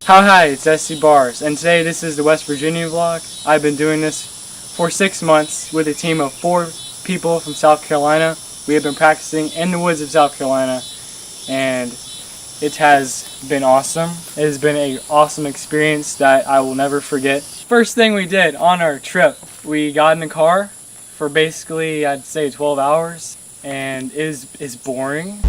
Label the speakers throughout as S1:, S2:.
S1: Hi, it's SZBARZ, and today this is the West Virginia vlog. I've been doing this for 6 months with a team of 4 people from South Carolina. We have been practicing in the woods of South Carolina, and it has been awesome. It has been an awesome experience that I will never forget. First thing we did on our trip, we got in the car for basically, I'd say 12 hours, and it is boring.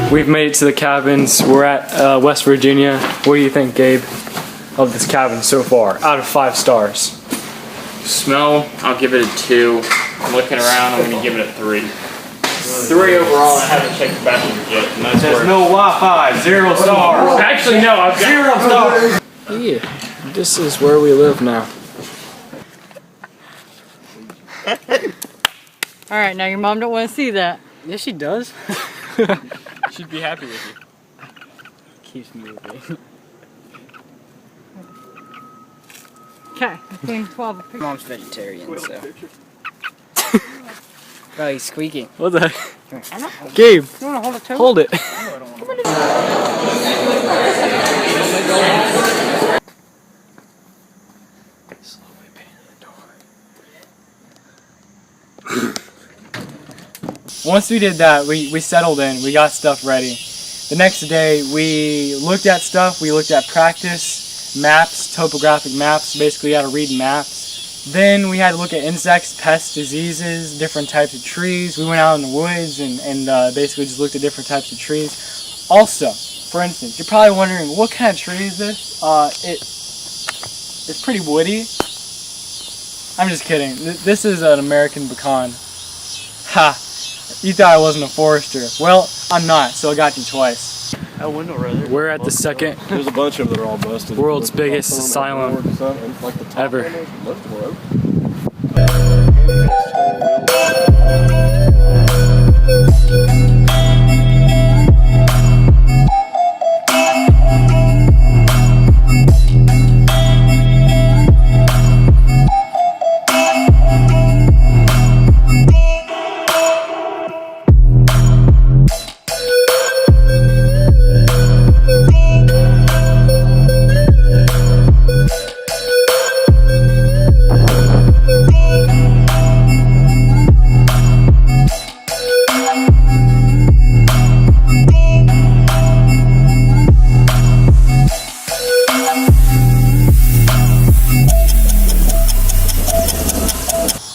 S1: We've made it to the cabins. We're at West Virginia. What do you think, Gabe, of this cabin so far, out of 5 stars?
S2: Smell, I'll give it a 2. I'm looking around, I'm going to give it a 3. 3 overall, I haven't checked the bathrooms yet. And
S1: There's no Wi-Fi, 0 stars.
S2: Actually, no, I've got
S1: 0 stars. Yeah, this is where we live now.
S3: Alright, now your mom don't want to see that.
S1: Yes, she does. She'd be happy with you. Keeps moving.
S3: Okay, between 12 pictures.
S4: Mom's vegetarian, so. Oh, he's squeaking.
S1: What the heck? Gabe,
S3: You want to hold it too?
S1: hold it. Once we did that, we settled in, we got stuff ready. The next day, we looked at stuff, we looked at practice, maps, topographic maps, basically how to read maps. Then we had to look at insects, pests, diseases, different types of trees. We went out in the woods and basically just looked at different types of trees. Also, for instance, you're probably wondering, what kind of tree is this? It's pretty woody. I'm just kidding. This is an American pecan. Ha! You thought I wasn't a forester. Well, I'm not, so I got you twice.
S2: a window right there.
S1: We're at the second
S5: There's a bunch of them that are all busted.
S1: world's biggest asylum ever.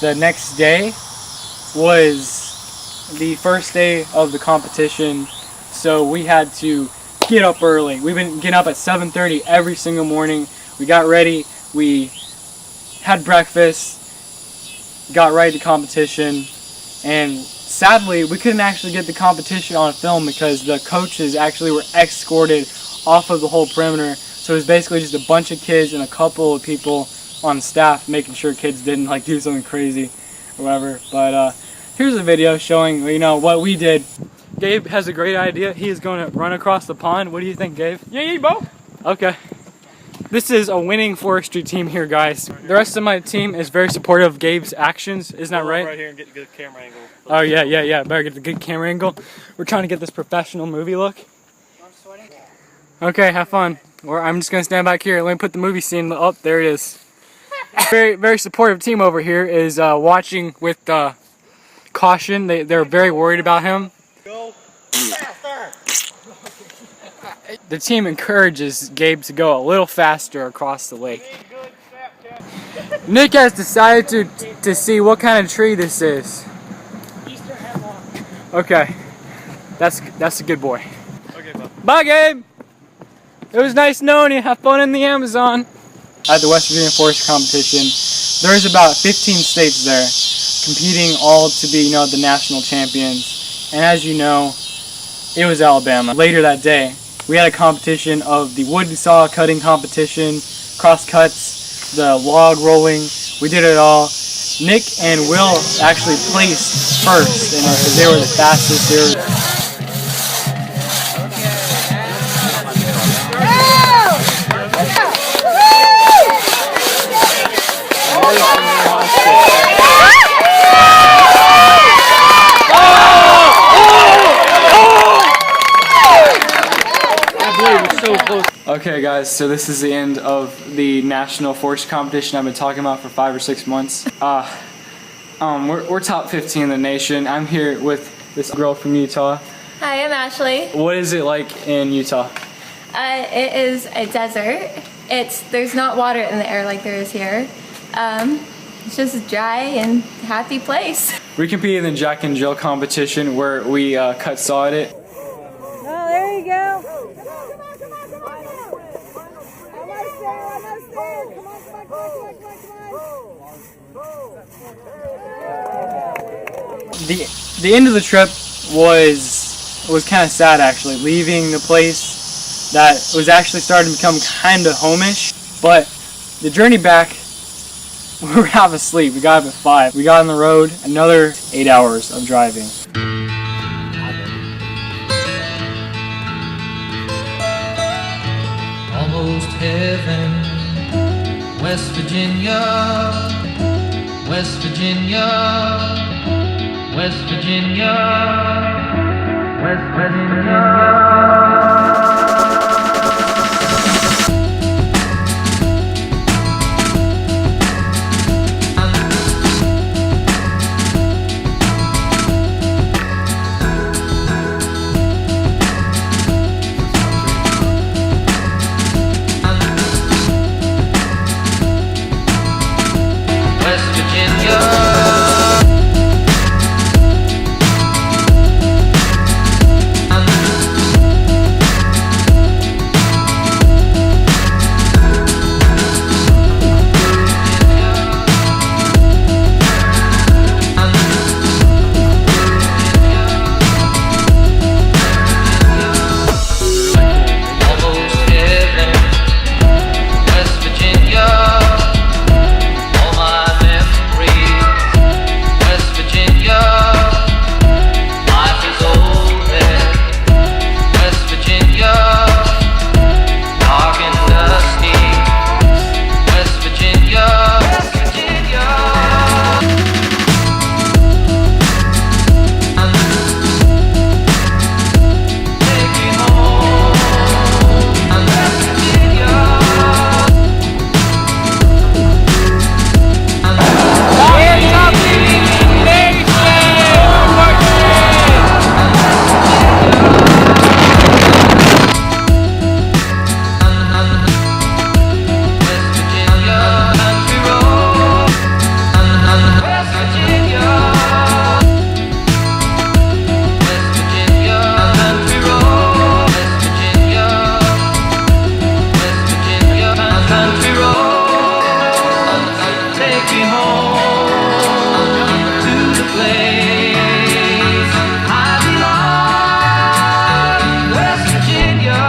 S1: The next day was the first day of the competition, so we had to get up early. We've been getting up at 7:30 every single morning. We got ready, we had breakfast, got ready to competition, and sadly we couldn't actually get the competition on film because the coaches actually were escorted off of the whole perimeter. So it was basically just a bunch of kids and a couple of people on staff making sure kids didn't like do something crazy or whatever. But here's a video showing, you know, what we did. Gabe has a great idea. He is going to run across the pond. What do you think, Gabe?
S2: Yeah, Bo.
S1: Okay. This is a winning forestry team here, guys. The rest of my team is very supportive of Gabe's actions. Isn't that right?
S5: Right here and get a good camera angle.
S1: Oh yeah. Better get the good camera angle. We're trying to get this professional movie look. Okay, have fun. Or I'm just gonna stand back here. Let me put the movie scene up. There it is. Very supportive team over here is watching with caution. They're very worried about him.
S5: Go faster!
S1: The team encourages Gabe to go a little faster across the lake. Nick has decided to see what kind of tree this is. Okay, that's a good boy.
S5: Okay, bud.
S1: Bye, Gabe. It was nice knowing you. Have fun in the Amazon. At the West Virginia Forestry Competition, there's about 15 states there, competing all to be, you know, the national champions. And as you know, it was Alabama. Later that day, we had a competition of the wood saw cutting competition, cross cuts, the log rolling. We did it all. Nick and Will actually placed first, and because they were the fastest. They were. Okay guys, so this is the end of the National Forestry Competition I've been talking about for 5 or 6 months. We're top 15 in the nation. I'm here with this girl from Utah.
S6: Hi, I'm Ashley.
S1: What is it like in Utah?
S6: It is a desert. There's not water in the air like there is here. It's just a dry and happy place.
S1: We competed in the Jack and Jill competition where we cut saw at it.
S3: Oh, there you go.
S1: The end of the trip was kind of sad actually, leaving the place that was actually starting to become kind of homish. But the journey back, we were half asleep. We got up at 5. We got on the road, another 8 hours of driving.
S7: Almost heaven, West Virginia, West Virginia. West Virginia, West Virginia. me home to the place I belong, West Virginia.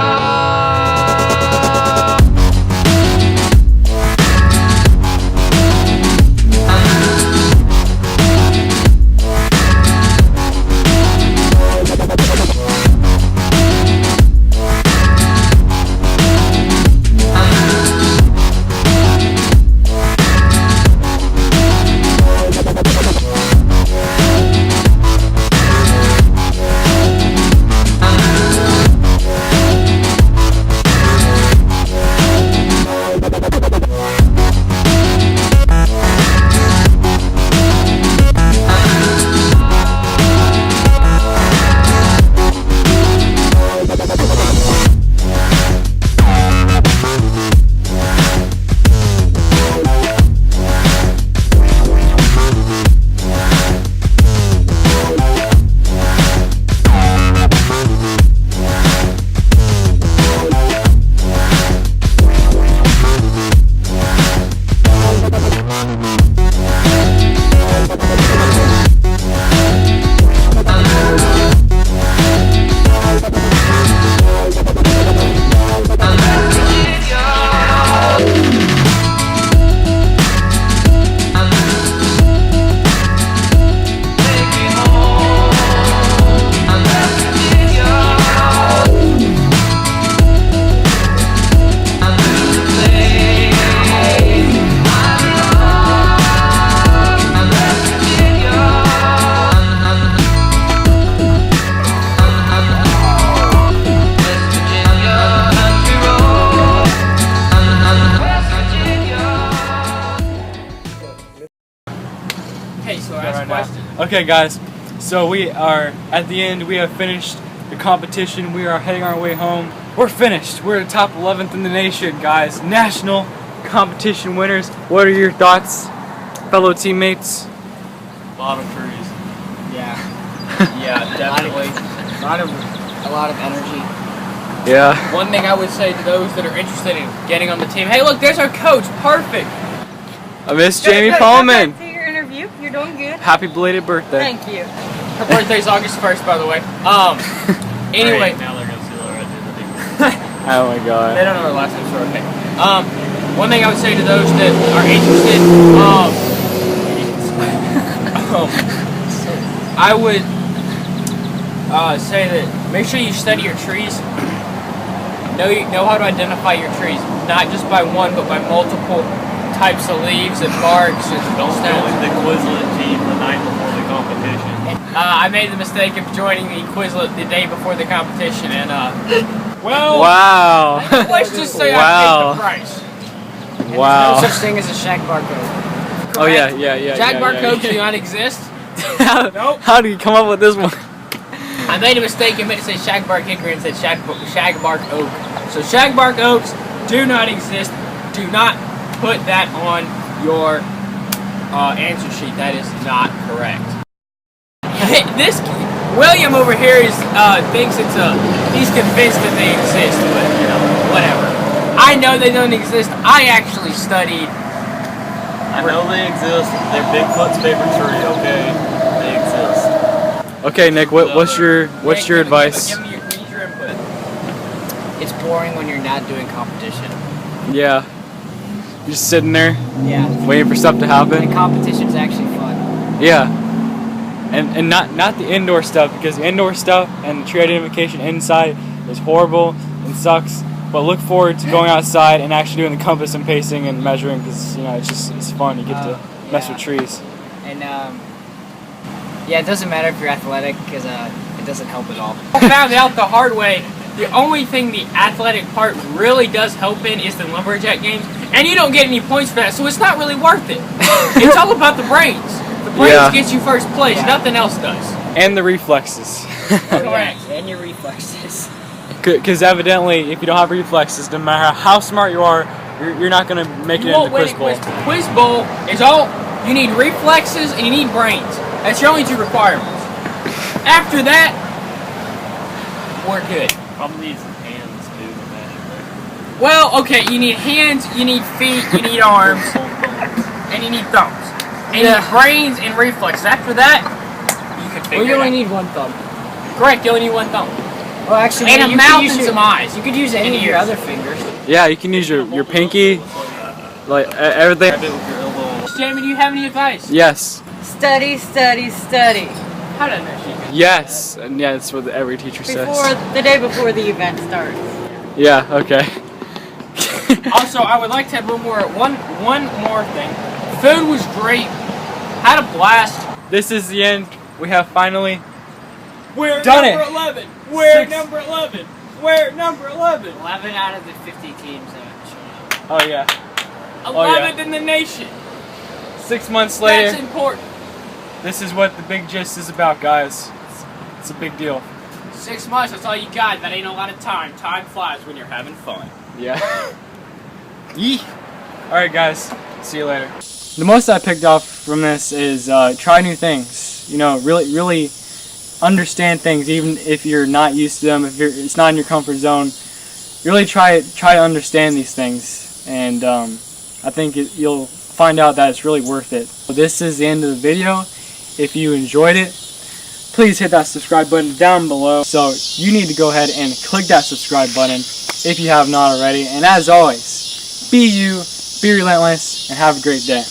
S2: Hey, so ask a question.
S1: Okay, guys. So we are at the end. We have finished the competition. We are heading our way home. We're finished. We're the top 11th in the nation, guys. National competition winners. What are your thoughts, fellow teammates?
S5: A lot of trees.
S4: Yeah.
S2: Yeah, definitely.
S4: A lot of energy.
S1: Yeah.
S2: One thing I would say to those that are interested in getting on the team, hey, look, there's our coach. Perfect.
S1: I miss Jamie Polman.
S3: To your interview, you're doing good.
S1: Happy belated birthday.
S3: Thank you.
S2: Her birthday's August 1st, by the way. Anyway.
S5: Now they're gonna see Laura at the end of the
S1: Oh my
S2: They
S1: god.
S2: don't know her last name, so okay. One thing I would say to those that are interested, I would say that make sure you study your trees. Know how to identify your trees, not just by one, but by multiple types of leaves and barks and
S5: Don't
S2: stems.
S5: join the Quizlet team the night before the competition.
S2: I made the mistake of joining the Quizlet the day before the competition, and well,
S1: Wow.
S2: let's just say
S1: Wow.
S2: I paid the price.
S1: Wow.
S4: No such thing as a shagbark oak.
S1: Oh yeah, yeah, yeah.
S2: Jaguar
S1: yeah,
S2: Cokes do
S1: yeah.
S2: not exist.
S1: How, how did you come up with this one?
S2: I made a mistake and meant to say shagbark hickory and said shagbark oak. So shagbark oaks do not exist. Do not put that on your answer sheet. That is not correct. This William over here is thinks it's he's convinced that they exist, but you know, whatever. I know they don't exist. I actually studied.
S5: I know they exist. They're Bigfoot's favorite tree, okay? They exist.
S1: Okay, Nick, what's your advice?
S2: Give me your input.
S4: It's boring when you're not doing competition.
S1: Yeah. You're just sitting there
S4: Yeah.
S1: waiting for stuff to
S4: And
S1: happen.
S4: competition's actually fun.
S1: Yeah. And not the indoor stuff, because the indoor stuff and tree identification inside is horrible and sucks. But look forward to going outside and actually doing the compass and pacing and measuring, because you know it's fun. You get to mess with trees.
S4: And yeah, it doesn't matter if you're athletic because it doesn't help at all.
S2: I found out the hard way. The only thing the athletic part really does help in is the lumberjack games, and you don't get any points for that, so it's not really worth it. It's all about the brains. The brains
S1: Yeah.
S2: gets you first place.
S4: Yeah.
S2: Nothing else does.
S1: And the reflexes.
S2: Correct.
S4: And your reflexes.
S1: Because evidently, if you don't have reflexes, no matter how smart you are, you're not going to make it
S2: You
S1: into
S2: won't
S1: the
S2: win
S1: quiz
S2: at
S1: bowl.
S2: Quiz bowl is all you need: reflexes and you need brains. That's your only two requirements. After that, we're good.
S5: Probably needs hands too, imagine.
S2: Well, okay, you need hands, you need feet, you need arms, and you need thumbs. And you need brains and reflexes. After that, you can figure
S4: Well, you
S2: it
S4: only
S2: out.
S4: need one thumb.
S2: Correct, you only need one thumb.
S4: Well, actually,
S2: And a
S4: you
S2: mouth
S4: could use
S2: and
S4: your-
S2: some eyes.
S4: You could use any
S2: And
S4: of your
S2: ears.
S4: other fingers.
S1: Yeah, you can use your pinky, like everything.
S5: Grab it with your elbow.
S2: Jamie, do you have any advice?
S1: Yes,
S3: Study, study, study.
S2: How did I know she could?
S1: yes, and yeah, that's what every teacher says.
S3: The day before the event starts.
S1: Yeah, okay.
S2: Also, I would like to have one more thing. Food was great. Had a blast.
S1: This is the end. We have finally
S2: We're
S1: done
S2: number
S1: it.
S2: 11. We're
S1: Six.
S2: number 11. We're number 11.
S4: 11 out of the 50 teams haven't shown up.
S1: Oh yeah.
S2: 11th in the nation.
S1: 6 months
S2: That's
S1: later,
S2: important.
S1: this is what the big gist is about, guys. It's a big deal.
S2: 6 months, that's all you got. That ain't a lot of time. Time flies when you're having fun.
S1: Yeah. Yee. All right, guys. See you later. The most I picked up from this is try new things. You know, really understand things, even if you're not used to them. If it's not in your comfort zone, really try to understand these things, and I think you'll find out that it's really worth it. So this is the end of the video. If you enjoyed it, please hit that subscribe button down below. So you need to go ahead and click that subscribe button if you have not already. And as always, be you, be relentless, and have a great day.